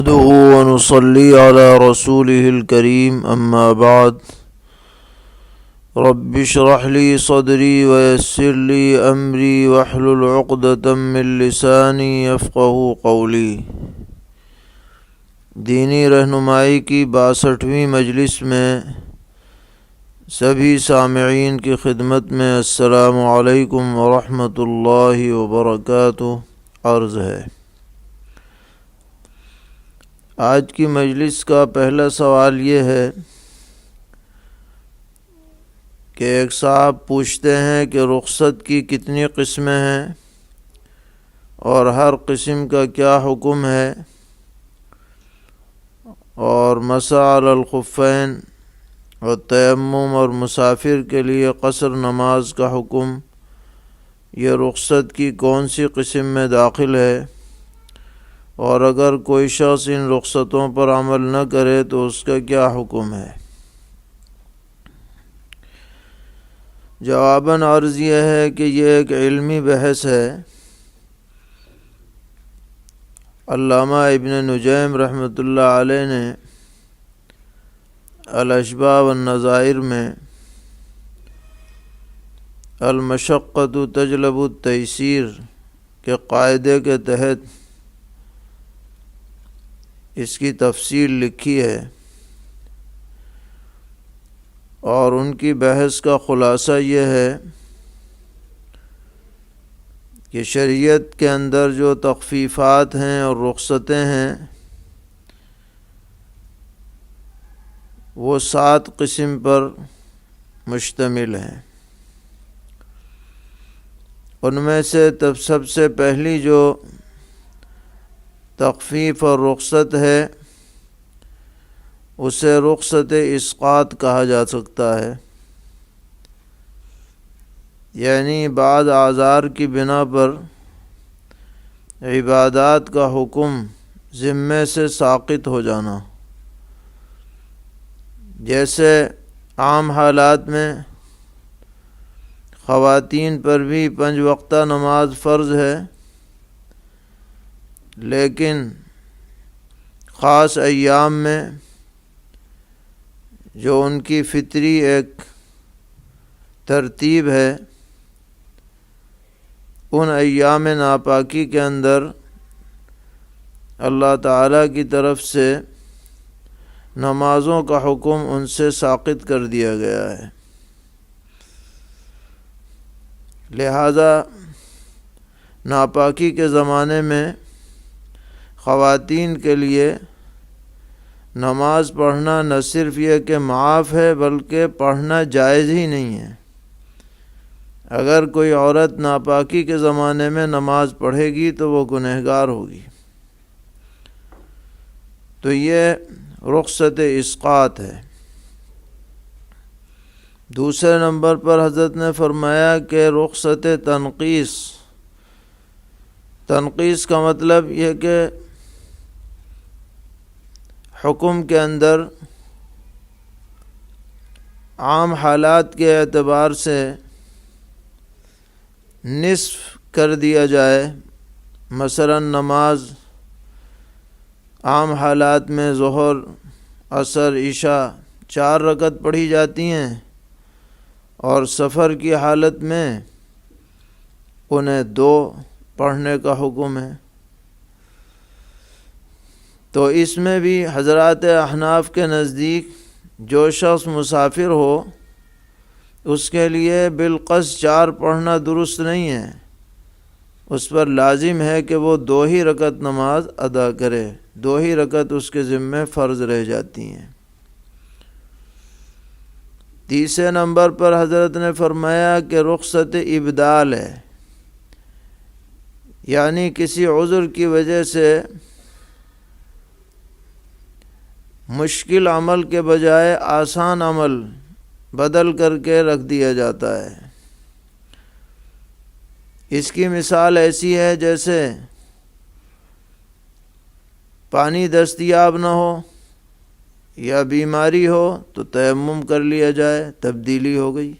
نحمده ونصلي على رسوله الكريم أما بعد رب اشرح لي صدري ويسر لي أمري واحلل عقدة من لساني يفقهوا قولي۔ دینی رہنمائی کی 62ویں مجلس میں سبھی سامعین کی خدمت میں السلام علیکم ورحمۃ اللہ وبرکاتہ عرض ہے۔ آج کی مجلس کا پہلا سوال یہ ہے کہ ایک صاحب پوچھتے ہیں کہ رخصت کی کتنی قسمیں ہیں اور ہر قسم کا کیا حکم ہے، اور مسح علی الخفین اور تیمم اور مسافر کے لیے قصر نماز کا حکم یہ رخصت کی کون سی قسم میں داخل ہے، اور اگر کوئی شخص ان رخصتوں پر عمل نہ کرے تو اس کا کیا حکم ہے؟ جواباً عرض یہ ہے کہ یہ ایک علمی بحث ہے۔ علامہ ابن نجیم رحمۃ اللہ علیہ نے الاشباح والنظائر میں المشقۃ تجلب التیسیر کے قاعدے کے تحت اس کی تفصیل لکھی ہے، اور ان کی بحث کا خلاصہ یہ ہے کہ شریعت کے اندر جو تخفیفات ہیں اور رخصتیں ہیں وہ 7 قسم پر مشتمل ہیں۔ ان میں سے سب سے پہلی جو تخفیف اور رخصت ہے اسے رخصت اسقاط کہا جا سکتا ہے، یعنی بعض اعذار کی بنا پر عبادات کا حکم ذمے سے ساقط ہو جانا۔ جیسے عام حالات میں خواتین پر بھی 5 وقتہ نماز فرض ہے، لیکن خاص ایام میں جو ان کی فطری ایک ترتیب ہے، ان ایام ناپاکی کے اندر اللہ تعالیٰ کی طرف سے نمازوں کا حکم ان سے ساقط کر دیا گیا ہے۔ لہذا ناپاکی کے زمانے میں خواتین کے لیے نماز پڑھنا نہ صرف یہ کہ معاف ہے بلکہ پڑھنا جائز ہی نہیں ہے۔ اگر کوئی عورت ناپاکی کے زمانے میں نماز پڑھے گی تو وہ گنہگار ہوگی۔ تو یہ رخصت اسقاط ہے۔ دوسرے نمبر پر حضرت نے فرمایا کہ رخصت تنقیس۔ تنقیس کا مطلب یہ کہ حکم کے اندر عام حالات کے اعتبار سے نصف کر دیا جائے۔ مثلا نماز عام حالات میں ظہر، عصر، عشاء 4 رکعت پڑھی جاتی ہیں، اور سفر کی حالت میں انہیں 2 پڑھنے کا حکم ہے۔ تو اس میں بھی حضرات احناف کے نزدیک جو شخص مسافر ہو اس کے لیے بالقصد 4 پڑھنا درست نہیں ہے، اس پر لازم ہے کہ وہ 2 ہی رکعت نماز ادا کرے، 2 ہی رکعت اس کے ذمہ فرض رہ جاتی ہیں۔ تیسرے نمبر پر حضرت نے فرمایا کہ رخصت ابدال ہے، یعنی کسی عذر کی وجہ سے مشکل عمل کے بجائے آسان عمل بدل کر کے رکھ دیا جاتا ہے۔ اس کی مثال ایسی ہے جیسے پانی دستیاب نہ ہو یا بیماری ہو تو تیمم کر لیا جائے، تبدیلی ہو گئی۔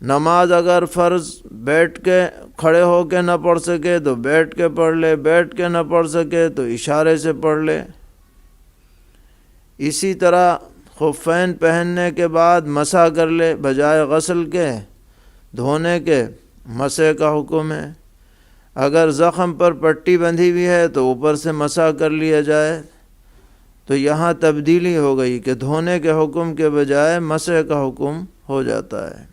نماز اگر فرض بیٹھ کے کھڑے ہو کے نہ پڑھ سکے تو بیٹھ کے پڑھ لے، بیٹھ کے نہ پڑھ سکے تو اشارے سے پڑھ لے۔ اسی طرح خفین پہننے کے بعد مسح کر لے، بجائے غسل کے دھونے کے مسح کا حکم ہے۔ اگر زخم پر پٹی بندھی ہوئی ہے تو اوپر سے مسح کر لیا جائے، تو یہاں تبدیلی ہو گئی کہ دھونے کے حکم کے بجائے مسح کا حکم ہو جاتا ہے۔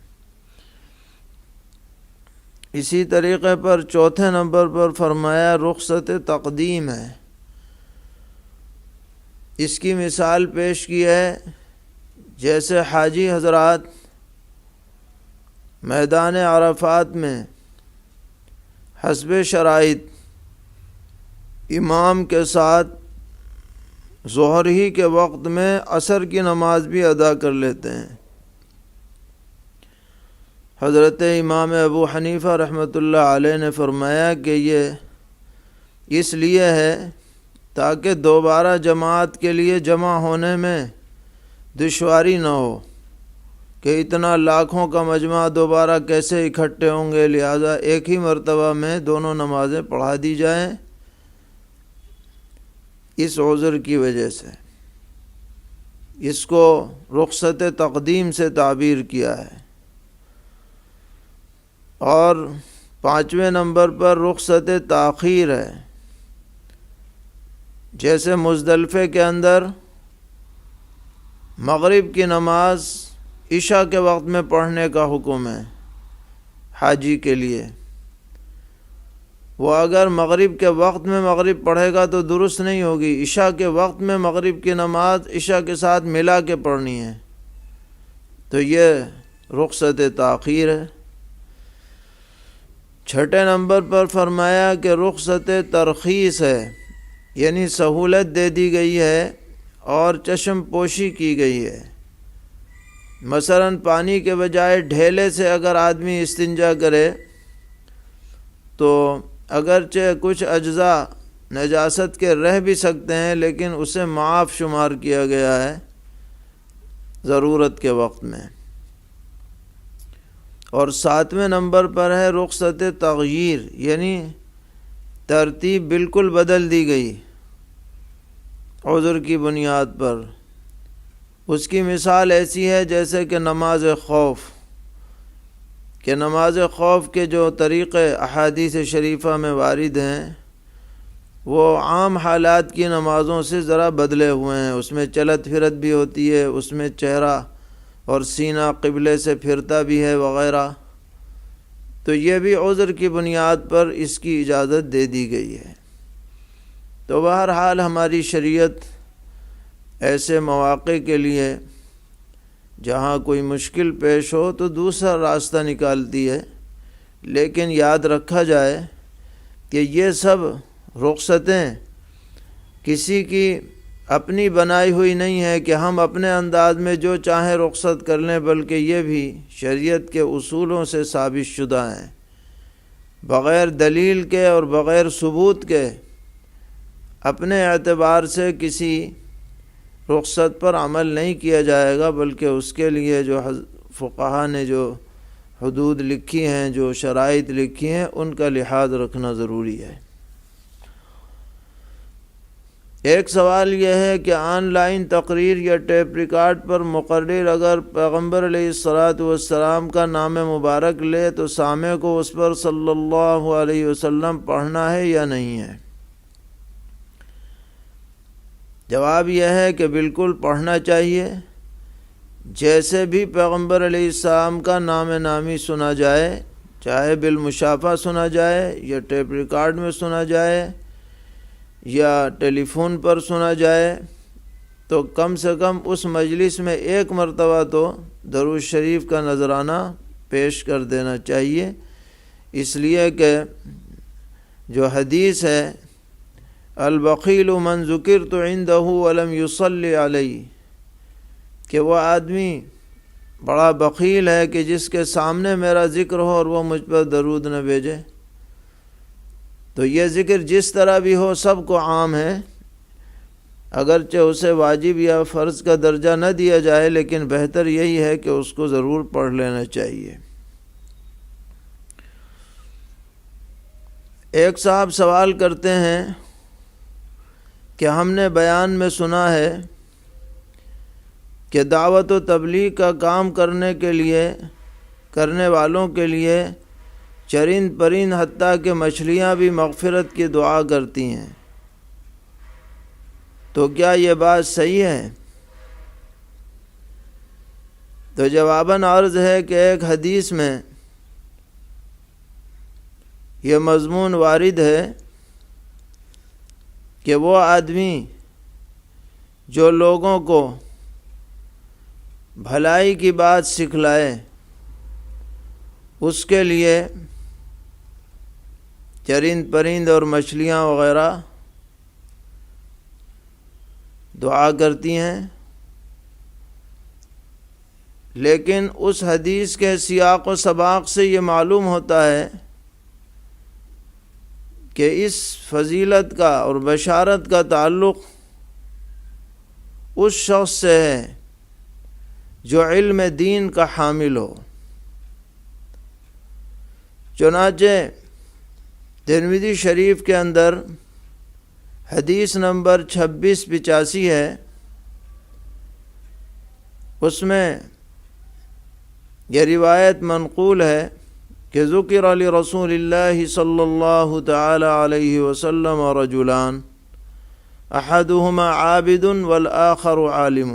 اسی طریقے پر چوتھے نمبر پر فرمایا رخصت تقدیم ہے۔ اس کی مثال پیش کی ہے، جیسے حاجی حضرات میدان عرفات میں حسب شرائط امام کے ساتھ ظہر ہی کے وقت میں عصر کی نماز بھی ادا کر لیتے ہیں۔ حضرت امام ابو حنیفہ رحمۃ اللہ علیہ نے فرمایا کہ یہ اس لیے ہے تاکہ دوبارہ جماعت کے لیے جمع ہونے میں دشواری نہ ہو کہ اتنا لاکھوں کا مجمع دوبارہ کیسے اکٹھے ہوں گے، لہذا ایک ہی مرتبہ میں دونوں نمازیں پڑھا دی جائیں۔ اس عذر کی وجہ سے اس کو رخصت تقدیم سے تعبیر کیا ہے۔ اور پانچویں نمبر پر رخصت تاخیر ہے، جیسے مزدلفے کے اندر مغرب کی نماز عشاء کے وقت میں پڑھنے کا حکم ہے حاجی کے لیے۔ وہ اگر مغرب کے وقت میں مغرب پڑھے گا تو درست نہیں ہوگی، عشاء کے وقت میں مغرب کی نماز عشاء کے ساتھ ملا کے پڑھنی ہے، تو یہ رخصت تاخیر ہے۔ چھٹے نمبر پر فرمایا کہ رخصت ترخیص ہے، یعنی سہولت دے دی گئی ہے اور چشم پوشی کی گئی ہے۔ مثلا پانی کے بجائے ڈھیلے سے اگر آدمی استنجا کرے تو اگرچہ کچھ اجزاء نجاست کے رہ بھی سکتے ہیں، لیکن اسے معاف شمار کیا گیا ہے ضرورت کے وقت میں۔ اور ساتویں نمبر پر ہے رخصت تغییر، یعنی ترتیب بالکل بدل دی گئی عذر کی بنیاد پر۔ اس کی مثال ایسی ہے جیسے کہ نماز خوف، کہ نماز خوف کے جو طریقے احادیث شریفہ میں وارد ہیں وہ عام حالات کی نمازوں سے ذرا بدلے ہوئے ہیں۔ اس میں چلت پھرت بھی ہوتی ہے، اس میں چہرہ اور سینہ قبلے سے پھرتا بھی ہے وغیرہ، تو یہ بھی عذر کی بنیاد پر اس کی اجازت دے دی گئی ہے۔ تو بہرحال ہماری شریعت ایسے مواقع کے لیے جہاں کوئی مشکل پیش ہو تو دوسرا راستہ نکالتی ہے، لیکن یاد رکھا جائے کہ یہ سب رخصتیں کسی کی اپنی بنائی ہوئی نہیں ہے کہ ہم اپنے انداز میں جو چاہیں رخصت کر لیں، بلکہ یہ بھی شریعت کے اصولوں سے ثابت شدہ ہیں۔ بغیر دلیل کے اور بغیر ثبوت کے اپنے اعتبار سے کسی رخصت پر عمل نہیں کیا جائے گا، بلکہ اس کے لیے جو فقہا نے جو حدود لکھی ہیں، جو شرائط لکھی ہیں، ان کا لحاظ رکھنا ضروری ہے۔ ایک سوال یہ ہے کہ آن لائن تقریر یا ٹیپ ریکارڈ پر مقرر اگر پیغمبر علیہ الصلاۃ والسلام کا نام مبارک لے تو سامع کو اس پر صلی اللہ علیہ وسلم پڑھنا ہے یا نہیں ہے؟ جواب یہ ہے کہ بالکل پڑھنا چاہیے۔ جیسے بھی پیغمبر علیہ السلام کا نام نامی سنا جائے، چاہے بالمشافہ سنا جائے یا ٹیپ ریکارڈ میں سنا جائے یا ٹیلی فون پر سنا جائے، تو کم سے کم اس مجلس میں ایک مرتبہ تو درود شریف کا نذرانہ پیش کر دینا چاہیے، اس لیے کہ جو حدیث ہے البخیل من ذکرت عندہ ولم یصلی علیہ، کہ وہ آدمی بڑا بخیل ہے کہ جس کے سامنے میرا ذکر ہو اور وہ مجھ پر درود نہ بھیجے۔ تو یہ ذکر جس طرح بھی ہو سب کو عام ہے، اگرچہ اسے واجب یا فرض کا درجہ نہ دیا جائے، لیکن بہتر یہی ہے کہ اس کو ضرور پڑھ لینا چاہیے۔ ایک صاحب سوال کرتے ہیں کہ ہم نے بیان میں سنا ہے کہ دعوت و تبلیغ کا کام کرنے والوں کے لیے چرند پرند حتیٰ کہ مچھلیاں بھی مغفرت کی دعا کرتی ہیں، تو کیا یہ بات صحیح ہے؟ تو جواباً عرض ہے کہ ایک حدیث میں یہ مضمون وارد ہے کہ وہ آدمی جو لوگوں کو بھلائی کی بات سکھلائے اس کے لیے چرند پرند اور مچھلیاں وغیرہ دعا کرتی ہیں، لیکن اس حدیث کے سیاق و سباق سے یہ معلوم ہوتا ہے کہ اس فضیلت کا اور بشارت کا تعلق اس شخص سے ہے جو علم دین کا حامل ہو۔ چنانچہ ترمذی شریف کے اندر حدیث نمبر 2685 ہے، اس میں یہ روایت منقول ہے کہ ذکر لرسول اللہ صلی اللہ تعالی علیہ وسلم رجلان احدہما عابد والآخر عالم،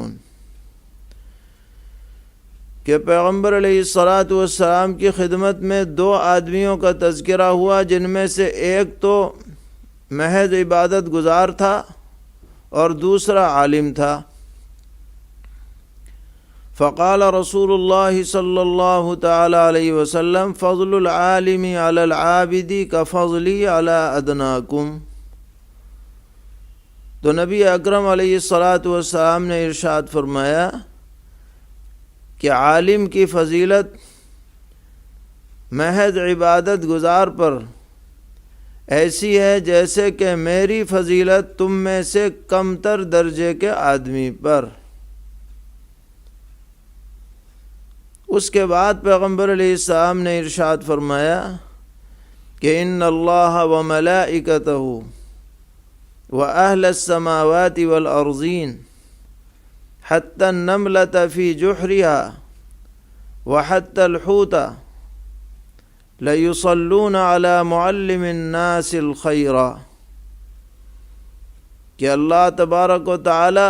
کہ پیغمبر علیہ الصلاۃ والسلام کی خدمت میں دو آدمیوں کا تذکرہ ہوا، جن میں سے ایک تو محض عبادت گزار تھا اور دوسرا عالم تھا۔ فقال رسول اللہ صلی اللہ تعالی علیہ وسلم فضل العالم علی العابد کفضلی علی ادناکم، تو نبی اکرم علیہ الصلاۃ والسلام نے ارشاد فرمایا کہ عالم کی فضیلت محض عبادت گزار پر ایسی ہے جیسے کہ میری فضیلت تم میں سے کم تر درجے کے آدمی پر۔ اس کے بعد پیغمبر علیہ السلام نے ارشاد فرمایا کہ ان اللہ وملائکتہ واہل السماوات والارضین حتی النملۃ فی جحرها وحتی الحوت لیصلون علی معلم الناس الخیر، کہ اللہ تبارک و تعالی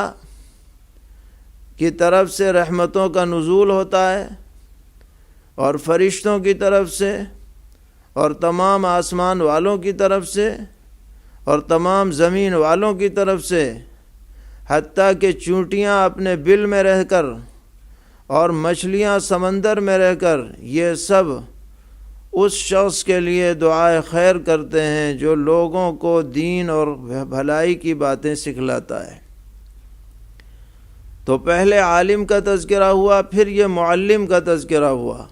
کی طرف سے رحمتوں کا نزول ہوتا ہے، اور فرشتوں کی طرف سے، اور تمام آسمان والوں کی طرف سے، اور تمام زمین والوں کی طرف سے، حتیٰ کہ چونٹیاں اپنے بل میں رہ کر اور مچھلیاں سمندر میں رہ کر یہ سب اس شخص کے لیے دعائے خیر کرتے ہیں جو لوگوں کو دین اور بھلائی کی باتیں سکھلاتا ہے۔ تو پہلے عالم کا تذکرہ ہوا، پھر یہ معلم کا تذکرہ ہوا۔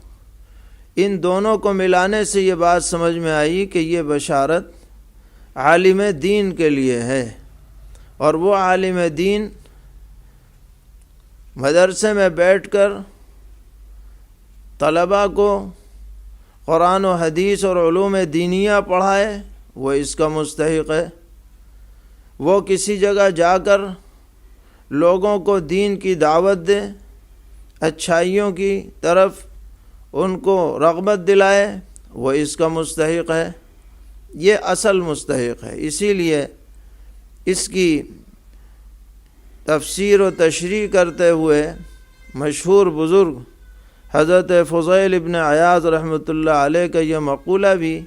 ان دونوں کو ملانے سے یہ بات سمجھ میں آئی کہ یہ بشارت عالم دین کے لیے ہے، اور وہ عالم دین مدرسے میں بیٹھ کر طلباء کو قرآن و حدیث اور علوم دینیہ پڑھائے، وہ اس کا مستحق ہے۔ وہ کسی جگہ جا کر لوگوں کو دین کی دعوت دے، اچھائیوں کی طرف ان کو رغبت دلائے، وہ اس کا مستحق ہے، یہ اصل مستحق ہے۔ اسی لیے اس کی تفسیر و تشریح کرتے ہوئے مشہور بزرگ حضرت فضیل ابن عیاض رحمۃ اللہ علیہ کا یہ مقولہ بھی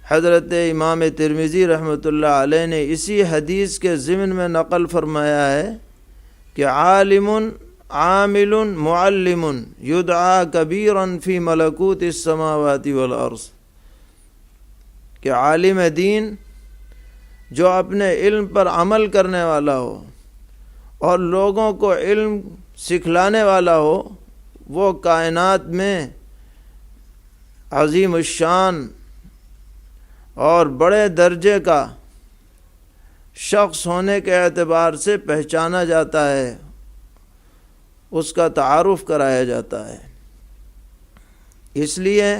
حضرت امام ترمذی رحمۃ اللہ علیہ نے اسی حدیث کے ضمن میں نقل فرمایا ہے کہ عالم عامل معلم یدعا کبیرا فی ملکوت السماوات والارض، کہ عالم دین جو اپنے علم پر عمل کرنے والا ہو اور لوگوں کو علم سکھلانے والا ہو، وہ کائنات میں عظیم الشان اور بڑے درجے کا شخص ہونے کے اعتبار سے پہچانا جاتا ہے، اس کا تعارف کرایا جاتا ہے۔ اس لیے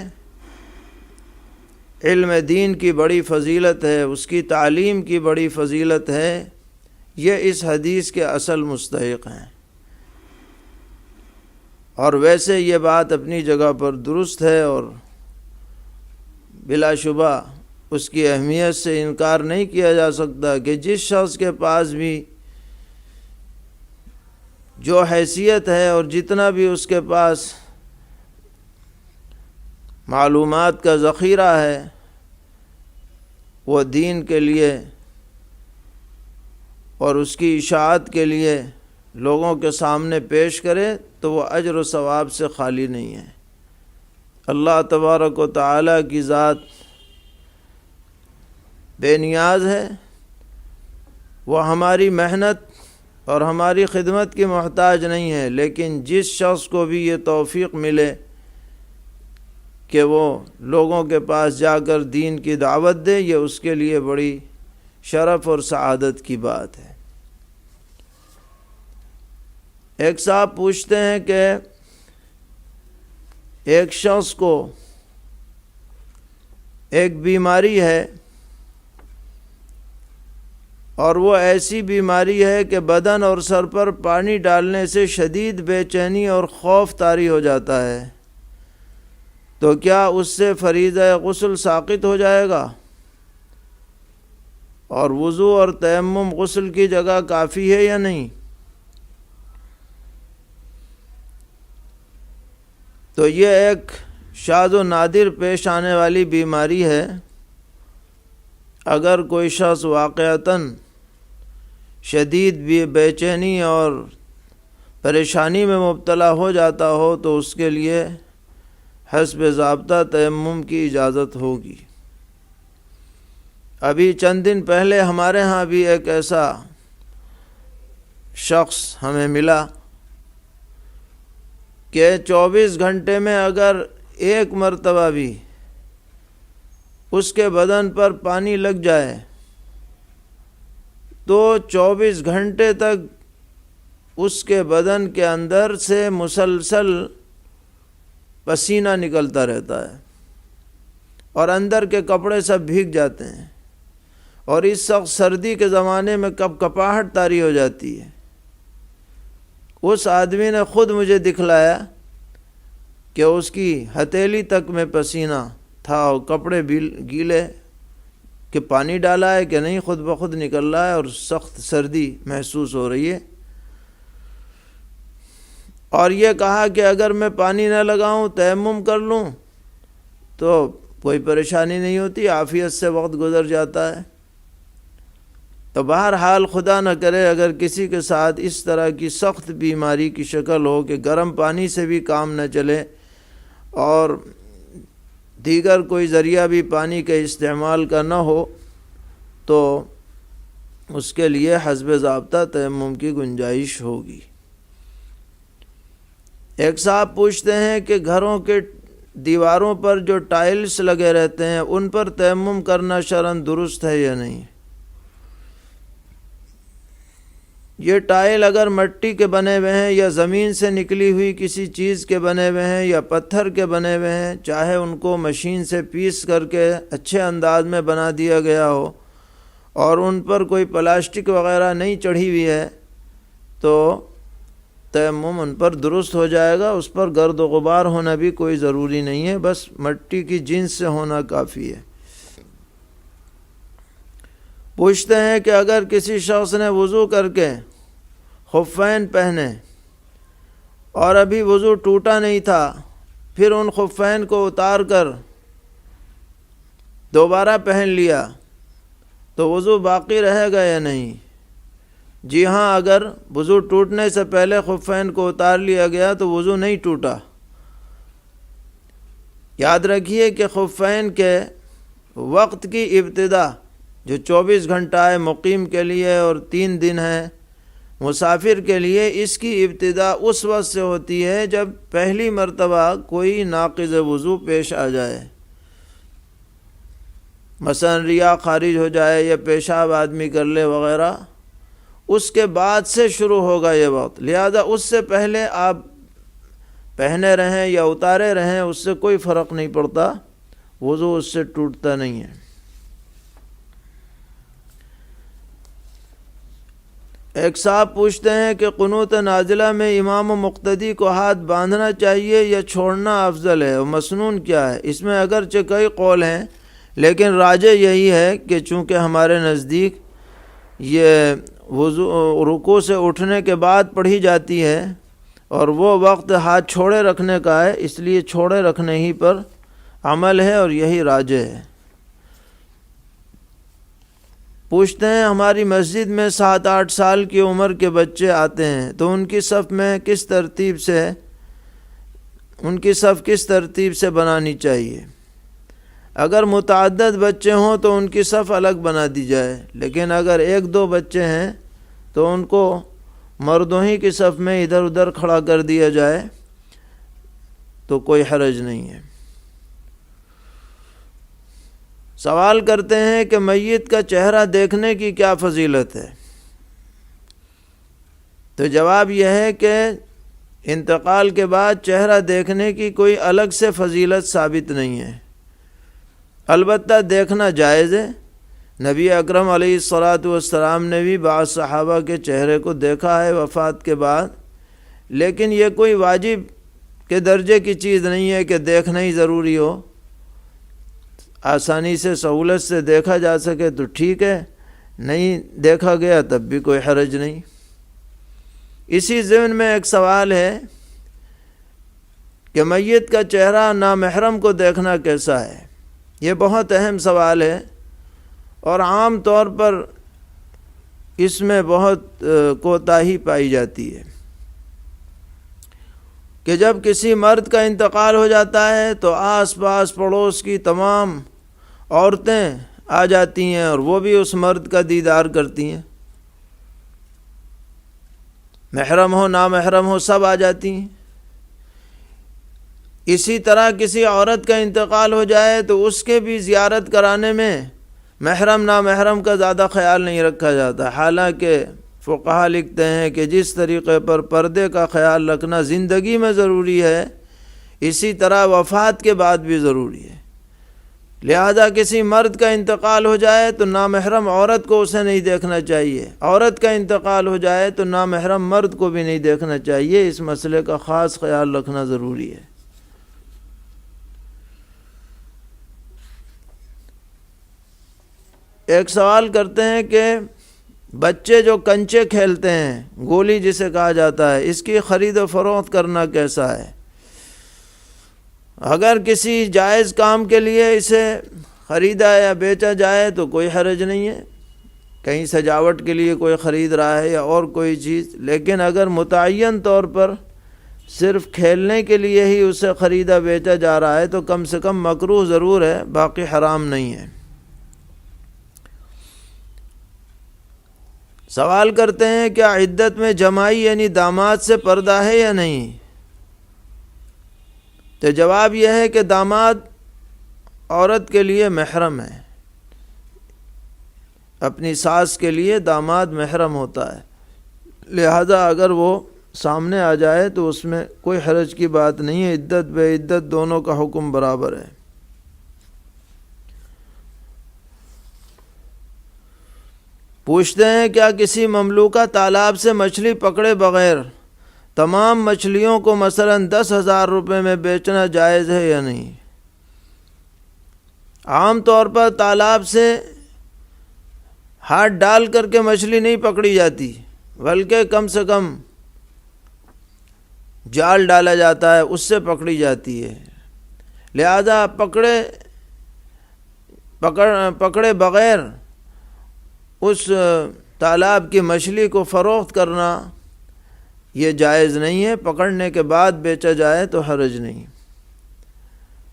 علم دین کی بڑی فضیلت ہے، اس کی تعلیم کی بڑی فضیلت ہے، یہ اس حدیث کے اصل مستحق ہیں۔ اور ویسے یہ بات اپنی جگہ پر درست ہے، اور بلا شبہ اس کی اہمیت سے انکار نہیں کیا جا سکتا کہ جس شخص کے پاس بھی جو حیثیت ہے اور جتنا بھی اس کے پاس معلومات کا ذخیرہ ہے، وہ دین کے لیے اور اس کی اشاعت کے لیے لوگوں کے سامنے پیش کرے تو وہ اجر و ثواب سے خالی نہیں ہے۔ اللہ تبارک و تعالیٰ کی ذات بے نیاز ہے، وہ ہماری محنت اور ہماری خدمت کی محتاج نہیں ہے، لیکن جس شخص کو بھی یہ توفیق ملے کہ وہ لوگوں کے پاس جا کر دین کی دعوت دے، یہ اس کے لیے بڑی شرف اور سعادت کی بات ہے۔ ایک صاحب پوچھتے ہیں کہ ایک شخص کو ایک بیماری ہے، اور وہ ایسی بیماری ہے کہ بدن اور سر پر پانی ڈالنے سے شدید بے چینی اور خوف طاری ہو جاتا ہے، تو کیا اس سے فریضہ غسل ساقط ہو جائے گا؟ اور وضو اور تیمم غسل کی جگہ کافی ہے یا نہیں؟ تو یہ ایک شاذ و نادر پیش آنے والی بیماری ہے۔ اگر کوئی شخص واقعتاً شدید بے چینی اور پریشانی میں مبتلا ہو جاتا ہو تو اس کے لیے حسب ضابطہ تیمم کی اجازت ہوگی۔ ابھی چند دن پہلے ہمارے ہاں بھی ایک ایسا شخص ہمیں ملا کہ 24 گھنٹے میں اگر ایک مرتبہ بھی اس کے بدن پر پانی لگ جائے تو 24 گھنٹے تک اس کے بدن کے اندر سے مسلسل پسینہ نکلتا رہتا ہے، اور اندر کے کپڑے سب بھیگ جاتے ہیں، اور اس وقت سردی کے زمانے میں کپ کپاہٹ طاری ہو جاتی ہے۔ اس آدمی نے خود مجھے دکھلایا کہ اس کی ہتھیلی تک میں پسینہ تھا اور کپڑے بھی گیلے، کہ پانی ڈالا ہے کہ نہیں خود بخود نکل رہا ہے، اور سخت سردی محسوس ہو رہی ہے۔ اور یہ کہا کہ اگر میں پانی نہ لگاؤں، تیمم کر لوں تو کوئی پریشانی نہیں ہوتی، عافیت سے وقت گزر جاتا ہے۔ تو بہرحال خدا نہ کرے اگر کسی کے ساتھ اس طرح کی سخت بیماری کی شکل ہو کہ گرم پانی سے بھی کام نہ چلے اور دیگر کوئی ذریعہ بھی پانی کے استعمال کا نہ ہو، تو اس کے لیے حسب ضابطہ تیمم کی گنجائش ہوگی۔ ایک صاحب پوچھتے ہیں کہ گھروں کے دیواروں پر جو ٹائلز لگے رہتے ہیں ان پر تیمم کرنا شرعاً درست ہے یا نہیں؟ یہ ٹائل اگر مٹی کے بنے ہوئے ہیں یا زمین سے نکلی ہوئی کسی چیز کے بنے ہوئے ہیں یا پتھر کے بنے ہوئے ہیں، چاہے ان کو مشین سے پیس کر کے اچھے انداز میں بنا دیا گیا ہو اور ان پر کوئی پلاسٹک وغیرہ نہیں چڑھی ہوئی ہے، تو تیمم ان پر درست ہو جائے گا۔ اس پر گرد و غبار ہونا بھی کوئی ضروری نہیں ہے، بس مٹی کی جنس سے ہونا کافی ہے۔ پوچھتے ہیں کہ اگر کسی شخص نے وضو کر کے خفین پہنے اور ابھی وضو ٹوٹا نہیں تھا، پھر ان خفین کو اتار کر دوبارہ پہن لیا، تو وضو باقی رہے گا یا نہیں؟ جی ہاں، اگر وضو ٹوٹنے سے پہلے خفین کو اتار لیا گیا تو وضو نہیں ٹوٹا۔ یاد رکھیے کہ خفین کے وقت کی ابتدا جو 24 گھنٹہ ہے مقیم کے لیے اور 3 دن ہے مسافر کے لیے، اس کی ابتدا اس وقت سے ہوتی ہے جب پہلی مرتبہ کوئی ناقض وضو پیش آ جائے، مثلا ریاء خارج ہو جائے یا پیشاب آدمی کر لے وغیرہ، اس کے بعد سے شروع ہوگا یہ وقت۔ لہذا اس سے پہلے آپ پہنے رہیں یا اتارے رہیں، اس سے کوئی فرق نہیں پڑتا، وضو اس سے ٹوٹتا نہیں ہے۔ ایک صاحب پوچھتے ہیں کہ قنوت نازلہ میں امام و مقتدی کو ہاتھ باندھنا چاہیے یا چھوڑنا افضل ہے، اور مسنون کیا ہے؟ اس میں اگرچہ کئی قول ہیں، لیکن راجح یہی ہے کہ چونکہ ہمارے نزدیک یہ وضو رکوع سے اٹھنے کے بعد پڑھی جاتی ہے اور وہ وقت ہاتھ چھوڑے رکھنے کا ہے، اس لیے چھوڑے رکھنے ہی پر عمل ہے اور یہی راجح ہے۔ پوچھتے ہیں ہماری مسجد میں 7-8 سال کی عمر کے بچے آتے ہیں تو ان کی صف کس ترتیب سے بنانی چاہیے؟ اگر متعدد بچے ہوں تو ان کی صف الگ بنا دی جائے، لیکن اگر 1-2 بچے ہیں تو ان کو مردوں ہی کی صف میں ادھر ادھر کھڑا کر دیا جائے تو کوئی حرج نہیں ہے۔ سوال کرتے ہیں کہ میت کا چہرہ دیکھنے کی کیا فضیلت ہے؟ تو جواب یہ ہے کہ انتقال کے بعد چہرہ دیکھنے کی کوئی الگ سے فضیلت ثابت نہیں ہے، البتہ دیکھنا جائز ہے۔ نبی اکرم علیہ الصلاۃ والسلام نے بھی بعض صحابہ کے چہرے کو دیکھا ہے وفات کے بعد، لیکن یہ کوئی واجب کے درجے کی چیز نہیں ہے کہ دیکھنا ہی ضروری ہو۔ آسانی سے سہولت سے دیکھا جا سکے تو ٹھیک ہے، نہیں دیکھا گیا تب بھی کوئی حرج نہیں۔ اسی ضمن میں ایک سوال ہے کہ میت کا چہرہ نامحرم کو دیکھنا کیسا ہے؟ یہ بہت اہم سوال ہے اور عام طور پر اس میں بہت کوتاہی پائی جاتی ہے کہ جب کسی مرد کا انتقال ہو جاتا ہے تو آس پاس پڑوس کی تمام عورتیں آ جاتی ہیں اور وہ بھی اس مرد کا دیدار کرتی ہیں، محرم ہو نامحرم ہو سب آ جاتی ہیں۔ اسی طرح کسی عورت کا انتقال ہو جائے تو اس کے بھی زیارت کرانے میں محرم نامحرم کا زیادہ خیال نہیں رکھا جاتا، حالانکہ فقہا لکھتے ہیں کہ جس طریقے پر پردے کا خیال رکھنا زندگی میں ضروری ہے، اسی طرح وفات کے بعد بھی ضروری ہے۔ لہذا کسی مرد کا انتقال ہو جائے تو نامحرم عورت کو اسے نہیں دیکھنا چاہیے، عورت کا انتقال ہو جائے تو نامحرم مرد کو بھی نہیں دیکھنا چاہیے، اس مسئلے کا خاص خیال رکھنا ضروری ہے۔ ایک سوال کرتے ہیں کہ بچے جو کنچے کھیلتے ہیں، گولی جسے کہا جاتا ہے، اس کی خرید و فروخت کرنا کیسا ہے؟ اگر کسی جائز کام کے لیے اسے خریدا یا بیچا جائے تو کوئی حرج نہیں ہے، کہیں سجاوٹ کے لیے کوئی خرید رہا ہے یا اور کوئی چیز، لیکن اگر متعین طور پر صرف کھیلنے کے لیے ہی اسے خریدا بیچا جا رہا ہے تو کم سے کم مکروہ ضرور ہے، باقی حرام نہیں ہے۔ سوال کرتے ہیں کیا عدت میں جمائی یعنی داماد سے پردہ ہے یا نہیں؟ تو جواب یہ ہے کہ داماد عورت کے لیے محرم ہے، اپنی ساس کے لیے داماد محرم ہوتا ہے، لہذا اگر وہ سامنے آ جائے تو اس میں کوئی حرج کی بات نہیں ہے، عدت بے عدت دونوں کا حکم برابر ہے۔ پوچھتے ہیں کیا کسی مملوکہ تالاب سے مچھلی پکڑے بغیر تمام مچھلیوں کو مثلا 10,000 روپے میں بیچنا جائز ہے یا نہیں؟ عام طور پر تالاب سے ہاتھ ڈال کر کے مچھلی نہیں پکڑی جاتی، بلکہ کم سے کم جال ڈالا جاتا ہے، اس سے پکڑی جاتی ہے، لہذا پکڑے بغیر اس تالاب کی مچھلی کو فروخت کرنا یہ جائز نہیں ہے، پکڑنے کے بعد بیچا جائے تو حرج نہیں۔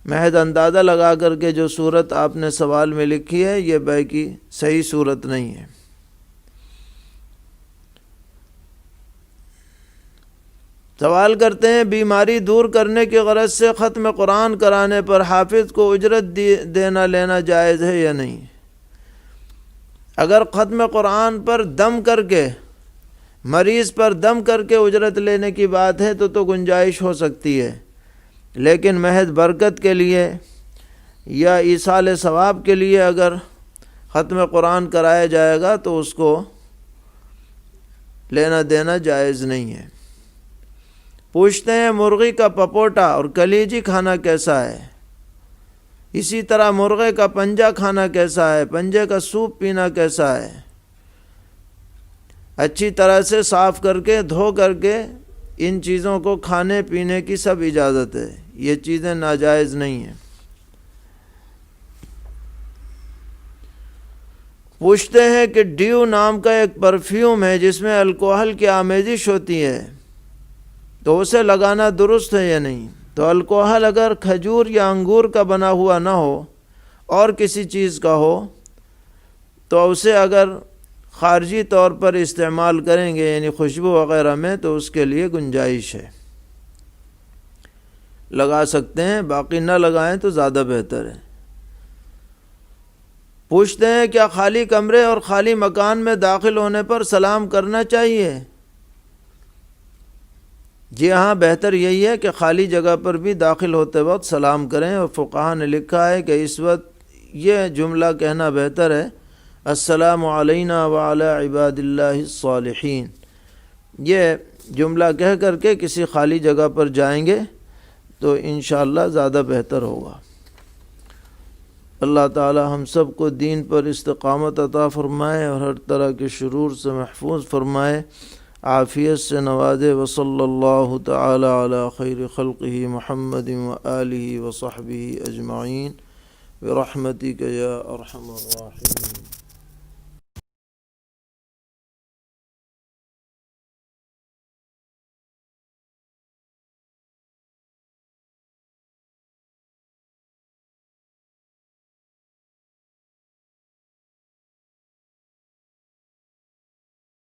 محض اندازہ لگا کر کے جو صورت آپ نے سوال میں لکھی ہے یہ بیع کی صحیح صورت نہیں ہے۔ سوال کرتے ہیں بیماری دور کرنے کی غرض سے ختم قرآن کرانے پر حافظ کو اجرت دینا لینا جائز ہے یا نہیں؟ اگر ختم قرآن پر دم کر کے مریض پر دم کر کے اجرت لینے کی بات ہے تو گنجائش ہو سکتی ہے، لیکن محض برکت کے لیے یا ایصال ثواب کے لیے اگر ختم قرآن کرایا جائے گا تو اس کو لینا دینا جائز نہیں ہے۔ پوچھتے ہیں مرغی کا پپوٹا اور کلیجی کھانا کیسا ہے؟ اسی طرح مرغے کا پنجہ کھانا کیسا ہے؟ پنجے کا سوپ پینا کیسا ہے؟ اچھی طرح سے صاف کر کے دھو کر کے ان چیزوں کو کھانے پینے کی سب اجازت ہے، یہ چیزیں ناجائز نہیں ہیں۔ پوچھتے ہیں کہ ڈیو نام کا ایک پرفیوم ہے جس میں الکوہل کی آمیزش ہوتی ہے، تو اسے لگانا درست ہے یا نہیں؟ تو الکوہل اگر کھجور یا انگور کا بنا ہوا نہ ہو اور کسی چیز کا ہو تو اسے اگر خارجی طور پر استعمال کریں گے یعنی خوشبو وغیرہ میں تو اس کے لیے گنجائش ہے، لگا سکتے ہیں، باقی نہ لگائیں تو زیادہ بہتر ہے۔ پوچھتے ہیں کیا خالی کمرے اور خالی مکان میں داخل ہونے پر سلام کرنا چاہیے؟ جی ہاں، بہتر یہی ہے کہ خالی جگہ پر بھی داخل ہوتے وقت سلام کریں، اور فقہاء نے لکھا ہے کہ اس وقت یہ جملہ کہنا بہتر ہے، السلام علینا وعلی عباد اللہ الصالحین۔ یہ جملہ کہہ کر کے کسی خالی جگہ پر جائیں گے تو انشاءاللہ زیادہ بہتر ہوگا۔ اللہ تعالی ہم سب کو دین پر استقامت عطا فرمائے اور ہر طرح کے شرور سے محفوظ فرمائے، عافیت سے نوازے۔ وصلی اللہ تعالی علی خیر خلقہ محمد وآلہ وصحبہ اجمعین برحمتک یا ارحم الراحمین۔